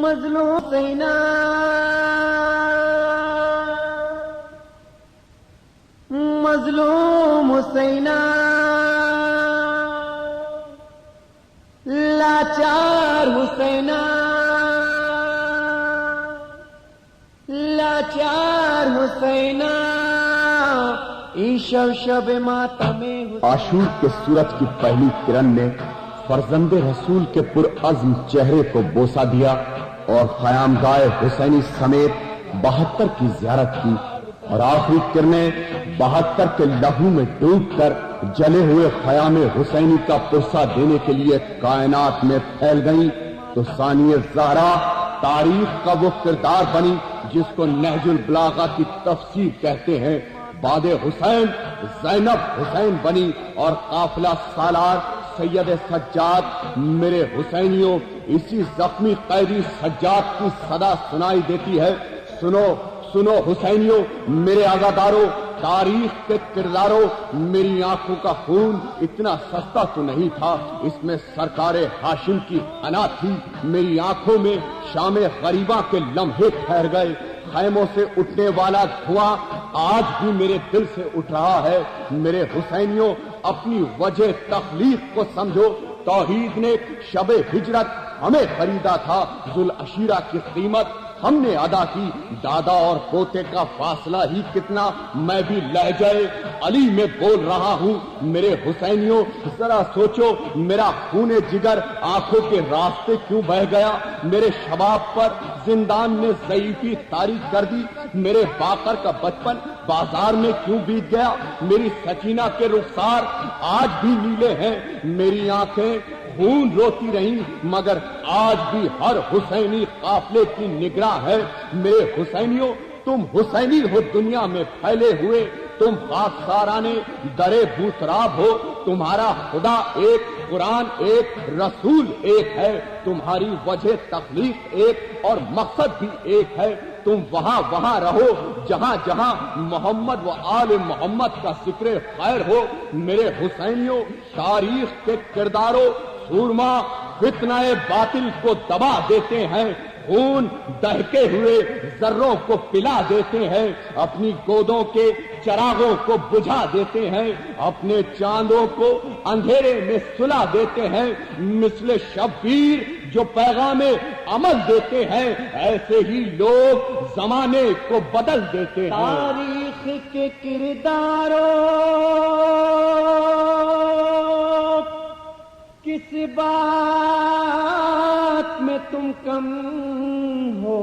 مظلوم حسینہ مظلوم حسینہ لاچار حسینہ لاچار حسینہ شب ماتم عاشور کے سورج کی پہلی کرن نے فرزند رسول کے پرعزم چہرے کو بوسہ دیا اور خیامگاہ حسینی سمیت 72 کی زیارت کی، اور آخری کرنیں 72 کے لہو میں ڈوب کر جلے ہوئے خیام حسینی کا پرسہ دینے کے لیے کائنات میں پھیل گئیں، تو ثانی زہرا تاریخ کا وہ کردار بنی جس کو نہج البلاغہ کی تفسیر کہتے ہیں۔ بعد حسین زینب حسین بنی اور قافلہ سالار سید سجاد میرے حسینیوں، اسی زخمی قیدی سجاد کی صدا سنائی دیتی ہے، سنو سنو حسینیوں، میرے عزاداروں، تاریخ کے کرداروں، میری آنکھوں کا خون اتنا سستا تو نہیں تھا، اس میں سرکار ہاشم کی انا تھی، میری آنکھوں میں شام غریبہ کے لمحے ٹھہر گئے، خیموں سے اٹھنے والا دھواں آج بھی میرے دل سے اٹھ رہا ہے۔ میرے حسینیوں، اپنی وجہ تخلیق کو سمجھو، توحید نے شب ہجرت ہمیں خریدا تھا، ذوالعشیرہ کی قیمت ہم نے ادا کی، دادا اور پوتے کا فاصلہ ہی کتنا، میں بھی لہجہ علی میں بول رہا ہوں۔ میرے حسینیوں، ذرا سوچو، میرا خون جگر آنکھوں کے راستے کیوں بہہ گیا، میرے شباب پر زندان نے ضعیفی طاری کر دی، میرے باقر کا بچپن بازار میں کیوں بیت گیا، میری سکینہ کے رخسار آج بھی نیلے ہیں، میری آنکھیں خون روتی رہیں، مگر آج بھی ہر حسینی قافلے کی نگراں ہے۔ میرے حسینیوں، تم حسینی ہو دنیا میں پھیلے ہوئے، تم خاکسارانے درے بوتراب ہو، تمہارا خدا ایک، قرآن ایک، رسول ایک ہے، تمہاری وجہ تخلیق ایک اور مقصد بھی ایک ہے، تم وہاں وہاں رہو جہاں جہاں محمد و آل محمد کا ذکر خیر ہو۔ میرے حسینیوں، تاریخ کے کرداروں، سورما فتنہ باطل کو دبا دیتے ہیں، خون دہکے ہوئے ذروں کو پلا دیتے ہیں، اپنی گودوں کے چراغوں کو بجھا دیتے ہیں، اپنے چاندوں کو اندھیرے میں سلا دیتے ہیں، مثل شبیر جو پیغام عمل دیتے ہیں، ایسے ہی لوگ زمانے کو بدل دیتے ہیں۔ تاریخ کے کرداروں کس بات میں تم کم ہو،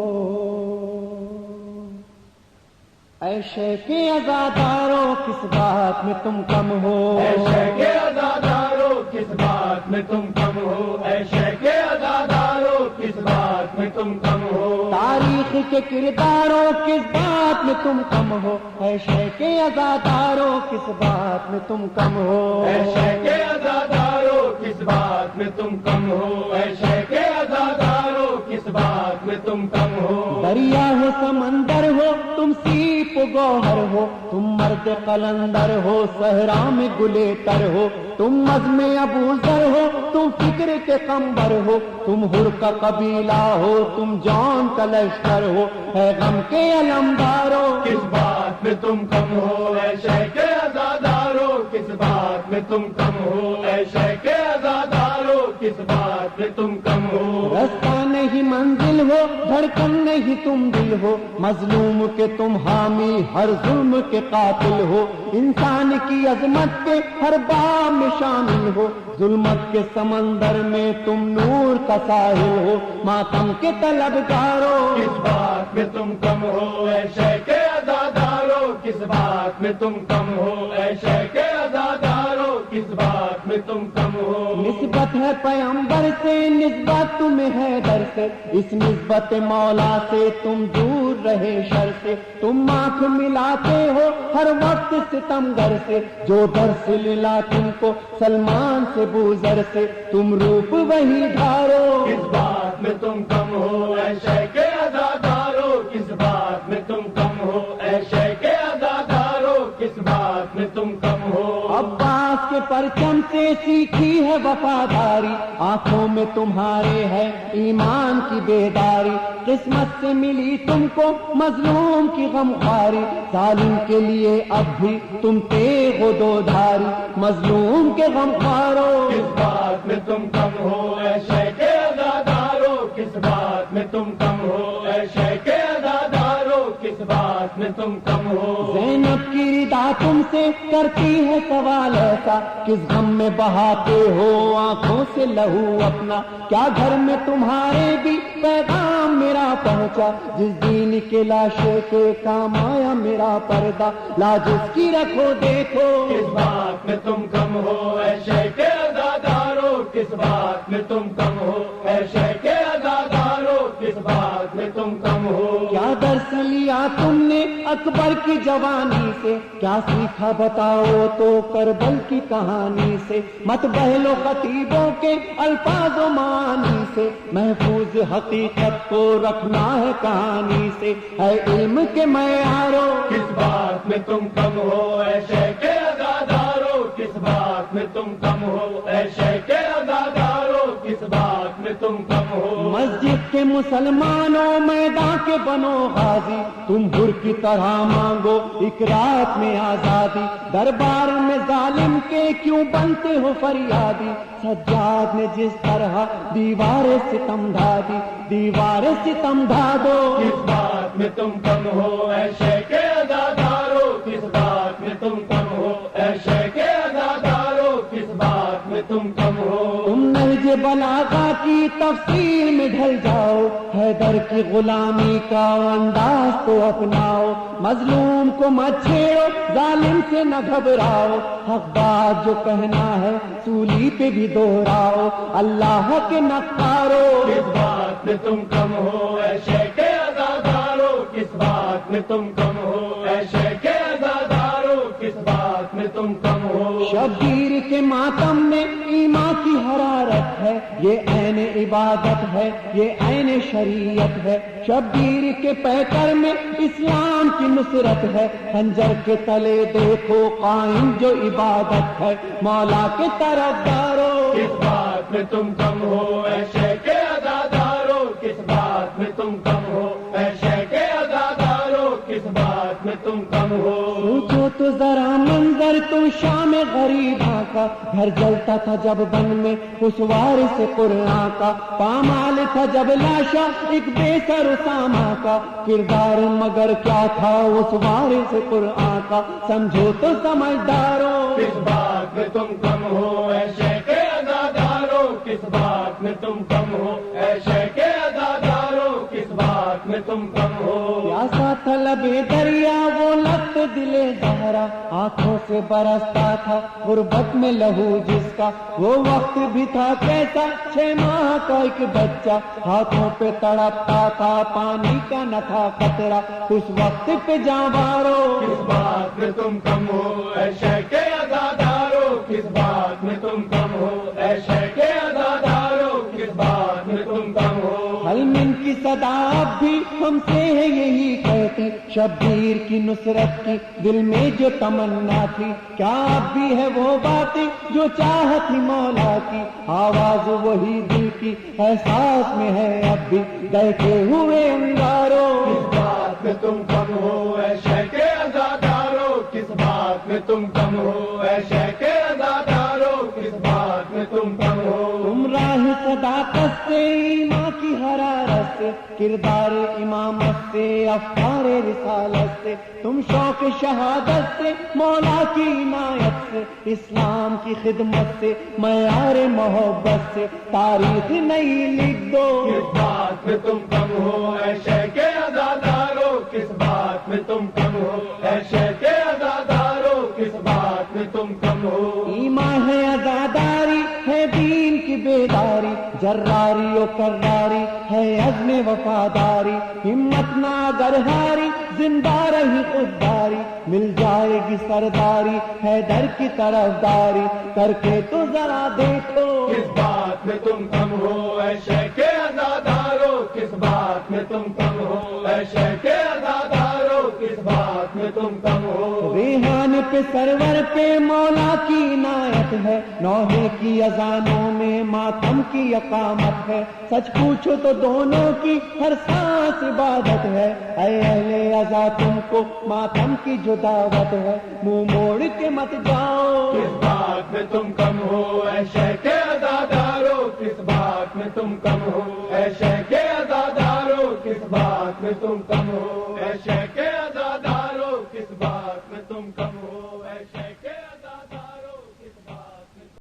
اے شیخ عزاداروں کس بات میں تم کم ہو، اے شیخ عزاداروں کس بات میں تم کم ہو، اے شیخ عزاداروں کس بات میں تم کم ہو، تاریخ کے کرداروں کس بات میں تم کم ہو، اے شیخ عزاداروں کس بات میں تم کم ہو، اے شیخ عزاداروں کس بات میں تم کم ہو، اے شیخ عزاداروں کس بات میں تم کم ہو، دریا ہو سمندر ہو تم سیپ گوہر ہو، تم مرد قلندر ہو صحرا میں گلے تر ہو، تم عزم ابو ذر ہو تم فکر کے قمبر ہو، تم ہر کا قبیلہ ہو تم جان کا لشکر ہو، ہے غم کے علمداروں کس بات میں تم کم ہو، اے شیخ عزاداروں کس بات میں تم کم ہو، اے شیخ عزاداروں کس بات میں تم کم ہو، رستہ نہیں منزل ہو دھڑکن نہیں تم دل ہو، مظلوم کے تم حامی ہر ظلم کے قاتل ہو، انسان کی عظمت کے ہر باب میں شامل ہو، ظلمت کے سمندر میں تم نور کا ساحل ہو، ماتم کے طلبگاروں کس بات میں تم کم ہو، اے شیخ عزاداروں کس بات میں تم کم ہو، اے شیخ عزاداروں کس بات میں تم کم ہو، نسبت ہے پیغمبر سے نسبت تمہیں ہے در سے، اس نسبت مولا سے تم دور رہے شر سے، تم آنکھ ملاتے ہو ہر وقت ستمگر سے، جو در سے ملا تم کو سلمان سے بوزر سے، تم روپ وہی دھارو کس بات میں تم کم ہو، اے شیخ عزاداروں کس بات میں تم کم ہو، اے شیخ عزاداروں کس بات میں تم کم ہو، عباس کے پرچم سے سیکھی ہے ہے وفاداری، آنکھوں میں تمہارے ہے ایمان کی بیداری، قسمت سے ملی تم کو مظلوم کی غمخواری، ظالم کے لیے اب بھی تم تیغ و دودھاری، مظلوم کے غمخوارو کس بات میں تم کم ہو اے شیخ عزادارو، کس بات میں تم کم ہو اے شیخ عزادارو، کس بات میں تم کم ہو۔ زینب کی ردا تم سے کرتی ہے سوال ایسا، کس غم میں بہاتے ہو آنکھوں سے لہو اپنا، کیا گھر میں تمہارے بھی پیغام میرا پہنچا، جس دین کے لاشے کے کام آیا میرا پردہ، لاج اس کی رکھو دیکھو۔ کس بات میں تم کم ہو اے شیخ عزادارو، کس بات میں تم کم ہو اے شیخ عزادارو، کس بات میں تم کم ہو۔ کیا درس لیا تم نے اکبر کی جوانی سے، کیا سیکھا بتاؤ تو کربل کی کہانی سے، مت بہلو خطیبوں کے الفاظ و معانی سے، محفوظ حقیقت کو رکھنا ہے کہانی سے، ہے علم کے معیاروں۔ کس بات میں تم کم ہو اے شیخ عزادارو، کس بات میں تم کم ہو اے شیخ عزادارو، کس بات میں تم کم ہو۔ مسجد کے مسلمانوں میدان کے بنو غازی، تم حر کی طرح مانگو ایک رات میں آزادی، دربار میں ظالم کے کیوں بنتے ہو فریادی، سجاد نے جس طرح دیوار ستم ڈھا دی، دیوار ستم ڈھا دو۔ کس بات میں تم کم ہو اے شیخ عزادارو، کس بات میں تم کم ہو اے شیخ عزادارو، کس بات میں تم کم ہو۔ تم نہج بلاغہ کی تفسیر میں ڈھل جاؤ، حیدر کی غلامی کا انداز تو اپناؤ، مظلوم کو مت چھیڑو ظالم سے نہ گھبراؤ، حق بات جو کہنا ہے سولی پہ بھی دوہراؤ، اللہ کے نقارو۔ کس بات میں تم کم ہو اے شیخ عزادارو، کس بات میں تم کم ہو اے شیخ عزادارو، کس بات میں تم کم ہو۔ شبیر کے ماتم میں ایمان کی حرارت ہے، یہ عین عبادت ہے، یہ عین شریعت ہے، شبیر کے پیکر میں اسلام کی نصرت ہے، خنجر کے تلے دیکھو قائم جو عبادت ہے، مولا کے طرفدارو۔ کس بات میں تم کم ہو اے شیخ عزادارو، کس بات میں تم کم ہو اے شیخ عزادارو، کس بات میں تم کم ہو۔ سوچو تو ذرا منظر تو شام غریباں کا، گھر جلتا تھا جب بن میں اس وارث قرآن کا، پامال تھا جب لاشا ایک بے سر اسامہ کا، کردار مگر کیا تھا اس وارث قرآن کا، سمجھو تو سمجھدارو۔ کس بات میں تم کم ہو اے شیخ عزادارو، کس بات میں تم کم ہو اے شیخ عزادارو، کس بات میں تم کم ہو۔ پیاسا تھا لبے دریا وہ لفظ دل زہرا، آنکھوں سے برستا تھا غربت میں لہو جس کا، وہ وقت بھی تھا کیسا 6 ماہ کا ایک بچہ، ہاتھوں پہ تڑپتا تھا پانی کا نہ تھا قطرہ، اس وقت پہ جانوارو۔ کس بات میں تم کم ہو اے شیخ عزادارو، کس بات میں تم کم ہو اے شیخ عزادارو، کس بات میں تم کم ہو۔ حلمن کی صدا اب بھی ہم سے ہے یہی کہتی، شبیر کی نصرت کی دل میں جو تمنا تھی، کیا اب بھی ہے وہ باتیں جو چاہت تھی مولا کی، آواز وہی دل کی احساس میں ہے اب بھی دیکھے ہوئے انگارو۔ کس بات میں تم کم ہو اے شیخ عزادارو، کس بات میں تم کم ہو اے شیخ عزادارو، کس بات میں تم کم ہو۔ تم راہ صداقت سے ایمان کی حرارت سے، کردار امامت سے افکار رسالت سے، تم شوق شہادت سے مولا کی عنایت سے، اسلام کی خدمت سے معیار محبت سے تاریخ نئی لکھ دو۔ کس بات میں تم کم ہو اے شیخ عزادارو، کس بات میں تم کم ہو اے شیخ عزادارو، کس بات میں تم کم ہو۔ ایمان ہے عزاداری ہے دین کی بیداری، جراری و کراری ہے عزم وفاداری، ہمت نہ اگر ہاری زندہ رہی خودداری، مل جائے گی سرداری حیدر کی طرفداری، کر کے تو ذرا دیکھو۔ کس بات میں تم کم ہو اے شیخ عزادارو، کس بات میں تم کم ہو اے شیخ عزادارو، کس بات میں تم کم ہو۔ ریحان کے سرور پہ مولا کی عنایت ہے، نوحے کی اذانوں میں ماتم کی اقامت ہے، سچ پوچھو تو دونوں کی ہر سانس عبادت ہے، اے اہل عزا تم کو ماتم کی جو دعوت ہے، منہ موڑ کے مت جاؤ، کس بات میں تم کم ہو اے شیخ عزادارو، کس بات میں تم کم ہو اے شیخ عزادارو، کس بات میں تم کم ہو